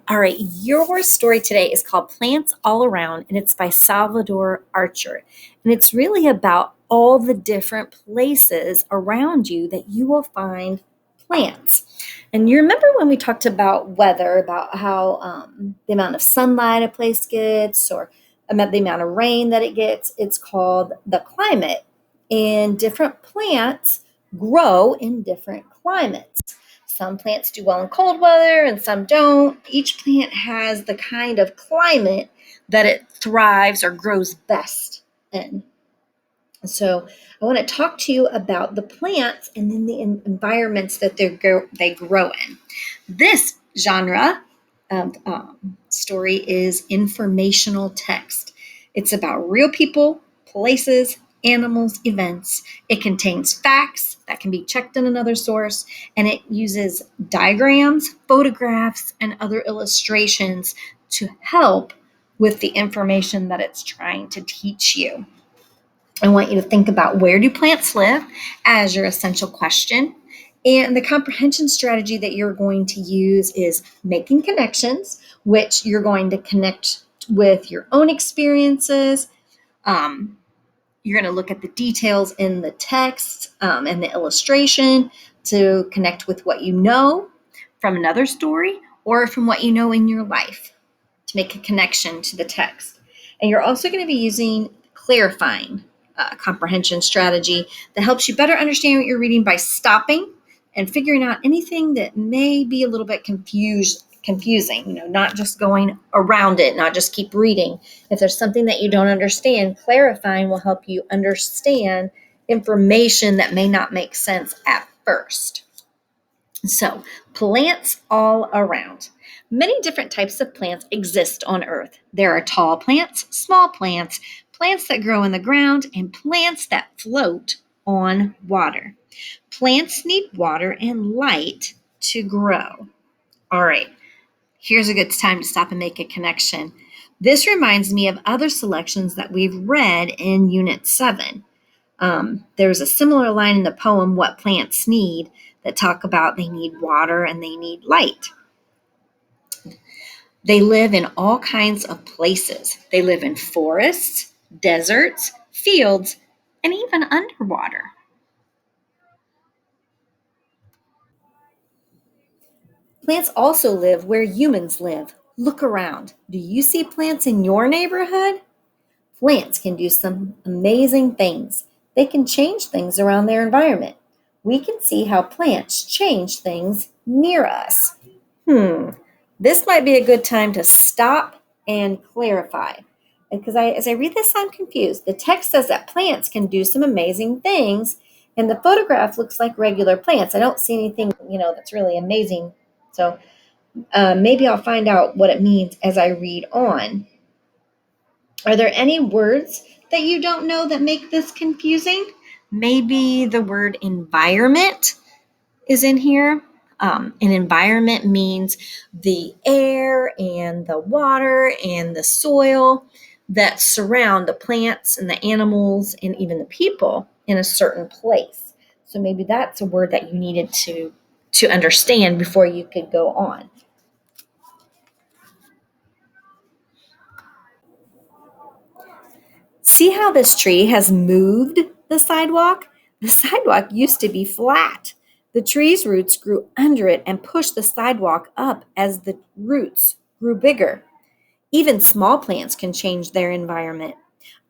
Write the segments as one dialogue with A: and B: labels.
A: All right, your story today is called Plants All Around, and it's by Salvador Archer. And it's really about all the different places around you that you will find plants. And you remember when we talked about weather, about how the amount of sunlight a place gets, or about the amount of rain that it gets? It's called the climate. And different plants grow in different climates. Some plants do well in cold weather and some don't. Each plant has the kind of climate that it thrives or grows best in. So I want to talk to you about the plants and then the environments that they grow in. This genre of story is informational text. It's about real people, places, animals, events. It contains facts that can be checked in another source, and it uses diagrams, photographs, and other illustrations to help with the information that it's trying to teach you. I want you to think about where do plants live as your essential question. And the comprehension strategy that you're going to use is making connections, which you're going to connect with your own experiences. You're going to look at the details in the text and the illustration to connect with what you know from another story or from what you know in your life to make a connection to the text. And you're also going to be using clarifying comprehension strategy that helps you better understand what you're reading by stopping and figuring out anything that may be a little bit confusing, not just going around it, not just keep reading. If there's something that you don't understand, clarifying will help you understand information that may not make sense at first. So, plants all around. Many different types of plants exist on Earth. There are tall plants, small plants, plants that grow in the ground, and plants that float on water. Plants need water and light to grow. All right, here's a good time to stop and make a connection. This reminds me of other selections that we've read in Unit 7. There's a similar line in the poem, What Plants Need, that talk about they need water and they need light. They live in all kinds of places. They live in forests, deserts, fields, and even underwater. Plants also live where humans live. Look around. Do you see plants in your neighborhood? Plants can do some amazing things. They can change things around their environment. We can see how plants change things near us. This might be a good time to stop and clarify. Because as I read this, I'm confused. The text says that plants can do some amazing things, and the photograph looks like regular plants. I don't see anything, that's really amazing. So maybe I'll find out what it means as I read on. Are there any words that you don't know that make this confusing? Maybe the word environment is in here. An environment means the air and the water and the soil that surround the plants and the animals and even the people in a certain place. So maybe that's a word that you needed to understand before you could go on. See how this tree has moved the sidewalk? The sidewalk used to be flat. The tree's roots grew under it and pushed the sidewalk up as the roots grew bigger. Even small plants can change their environment.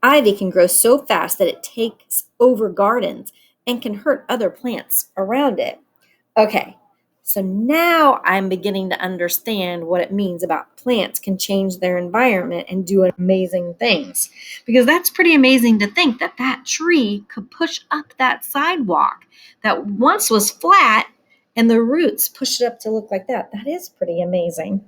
A: Ivy can grow so fast that it takes over gardens and can hurt other plants around it. Okay, so now I'm beginning to understand what it means about plants can change their environment and do amazing things. Because that's pretty amazing to think that that tree could push up that sidewalk that once was flat and the roots pushed it up to look like that. That is pretty amazing.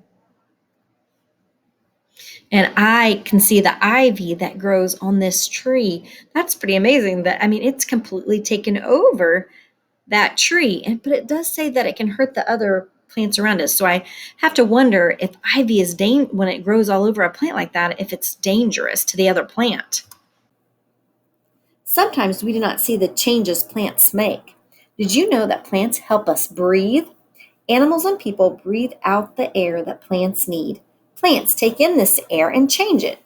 A: And I can see the ivy that grows on this tree. That's pretty amazing. It's completely taken over that tree. But it does say that it can hurt the other plants around us. So I have to wonder if ivy is when it grows all over a plant like that, if it's dangerous to the other plant. Sometimes we do not see the changes plants make. Did you know that plants help us breathe? Animals and people breathe out the air that plants need. Plants take in this air and change it.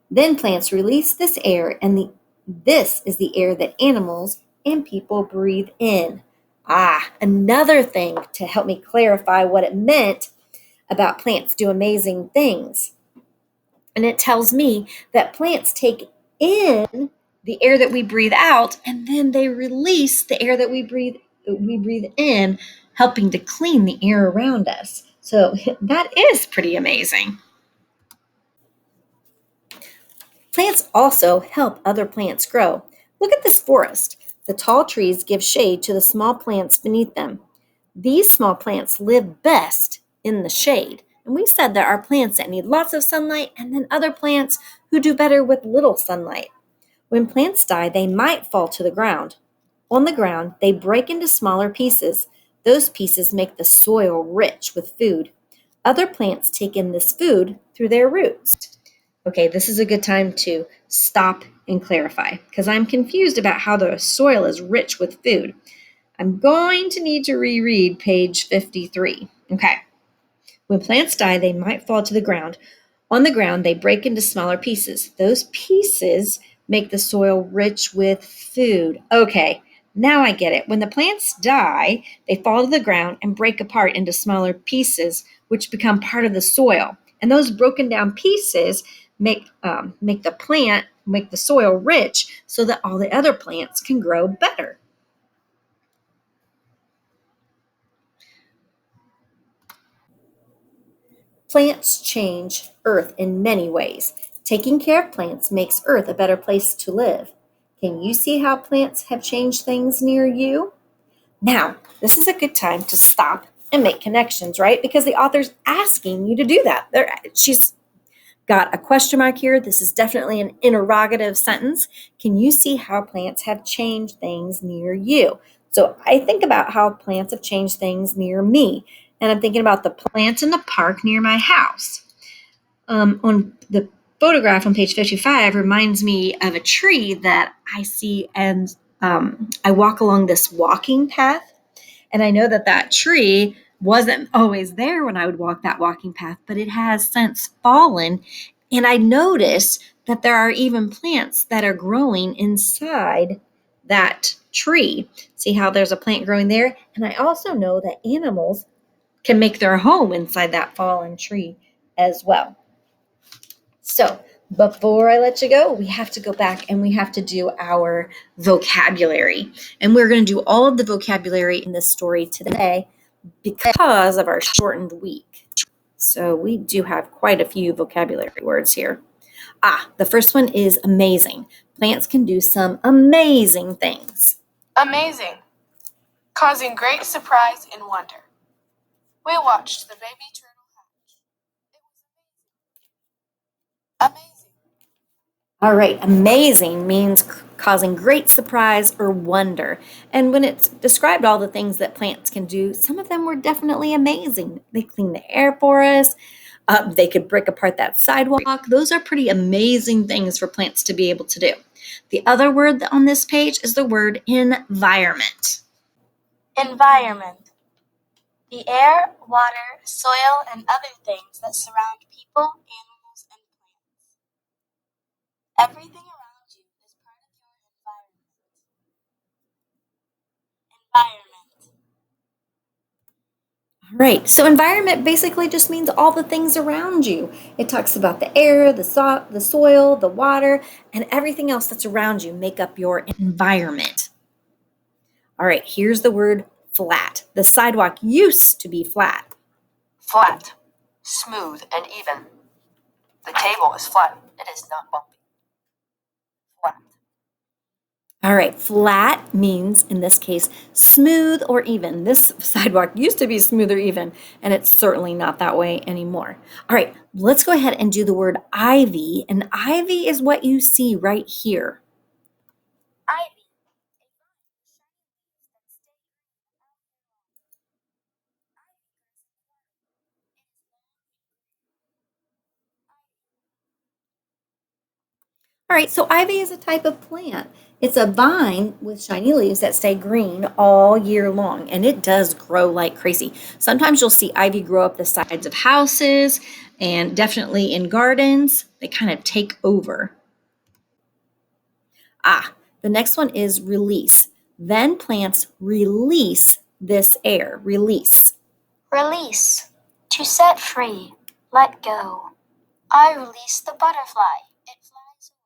A: Then plants release this air, and this is the air that animals and people breathe in. Another thing to help me clarify what it meant about plants do amazing things. And it tells me that plants take in the air that we breathe out, and then they release the air that we breathe in, helping to clean the air around us. So that is pretty amazing. Plants also help other plants grow. Look at this forest. The tall trees give shade to the small plants beneath them. These small plants live best in the shade. And we said there are plants that need lots of sunlight and then other plants who do better with little sunlight. When plants die, they might fall to the ground. On the ground, they break into smaller pieces. Those pieces make the soil rich with food. Other plants take in this food through their roots. Okay, this is a good time to stop and clarify because I'm confused about how the soil is rich with food. I'm going to need to reread page 53. Okay. When plants die, they might fall to the ground. On the ground, they break into smaller pieces. Those pieces make the soil rich with food. Okay, now I get it. When the plants die, they fall to the ground and break apart into smaller pieces, which become part of the soil. And those broken down pieces make the soil rich so that all the other plants can grow better. Plants change Earth in many ways. Taking care of plants makes Earth a better place to live. Can you see how plants have changed things near you? Now, this is a good time to stop and make connections, right? Because the author's asking you to do that. She's got a question mark here. This is definitely an interrogative sentence. Can you see how plants have changed things near you? So I think about how plants have changed things near me. And I'm thinking about the plants in the park near my house. On the photograph on page 55 reminds me of a tree that I see, and I walk along this walking path, and I know that that tree wasn't always there when I would walk that walking path, but it has since fallen. And I notice that there are even plants that are growing inside that tree. See how there's a plant growing there? And I also know that animals can make their home inside that fallen tree as well. So, before I let you go, we have to go back and we have to do our vocabulary. And we're going to do all of the vocabulary in this story today because of our shortened week. So, we do have quite a few vocabulary words here. The first one is amazing. Plants can do some amazing things.
B: Amazing, causing great surprise and wonder. We watched the baby turtle hatch. It was amazing.
A: All right, amazing means causing great surprise or wonder. And when it's described all the things that plants can do, some of them were definitely amazing. They clean the air for us. They could break apart that sidewalk. Those are pretty amazing things for plants to be able to do. The other word on this page is the word environment.
B: Environment. The air, water, soil, and other things that surround people, animals, and plants. Everything around you is part of your environment. Environment.
A: All right, so environment basically just means all the things around you. It talks about the air, the soil, the water, and everything else that's around you make up your environment. All right, here's the word flat. The sidewalk used to be flat.
C: Flat, smooth and even. The table is flat. It is not bumpy. Flat.
A: All right, flat means, in this case, smooth or even. This sidewalk used to be smooth or even, and it's certainly not that way anymore. All right, let's go ahead and do the word ivy, and ivy is what you see right here.
B: Ivy.
A: All right, so ivy is a type of plant. It's a vine with shiny leaves that stay green all year long, and it does grow like crazy. Sometimes you'll see ivy grow up the sides of houses and definitely in gardens. They kind of take over. The next one is release. Then plants release this air. Release.
B: Release. To set free. Let go. I release the butterfly. It flies away.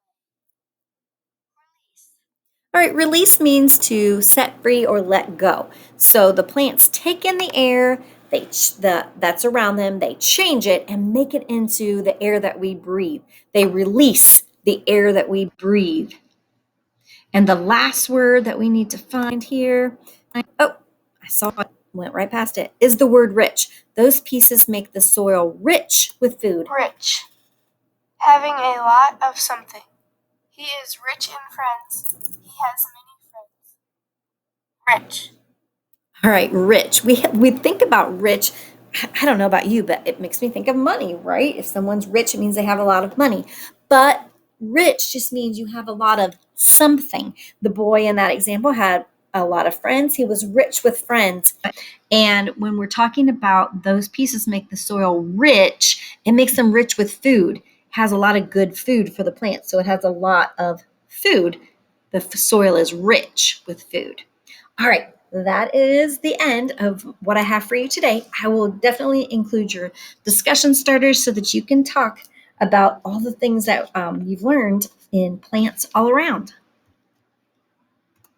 B: Release.
A: All right, release means to set free or let go. So the plants take in the air that's around them, they change it and make it into the air that we breathe. They release the air that we breathe. And the last word that we need to find here, oh, I saw it, went right past it, is the word rich. Those pieces make the soil rich with food.
B: Rich. Having a lot of something. He is rich in friends. He has many friends. Rich.
A: All right, rich. We think about rich. I don't know about you, but it makes me think of money, right? If someone's rich, it means they have a lot of money. But rich just means you have a lot of something. The boy in that example had a lot of friends. He was rich with friends. And when we're talking about those pieces make the soil rich, it makes them rich with food. It has a lot of good food for the plant. So it has a lot of food. The soil is rich with food. All right, that is the end of what I have for you today. I will definitely include your discussion starters so that you can talk about all the things that you've learned in plants all around.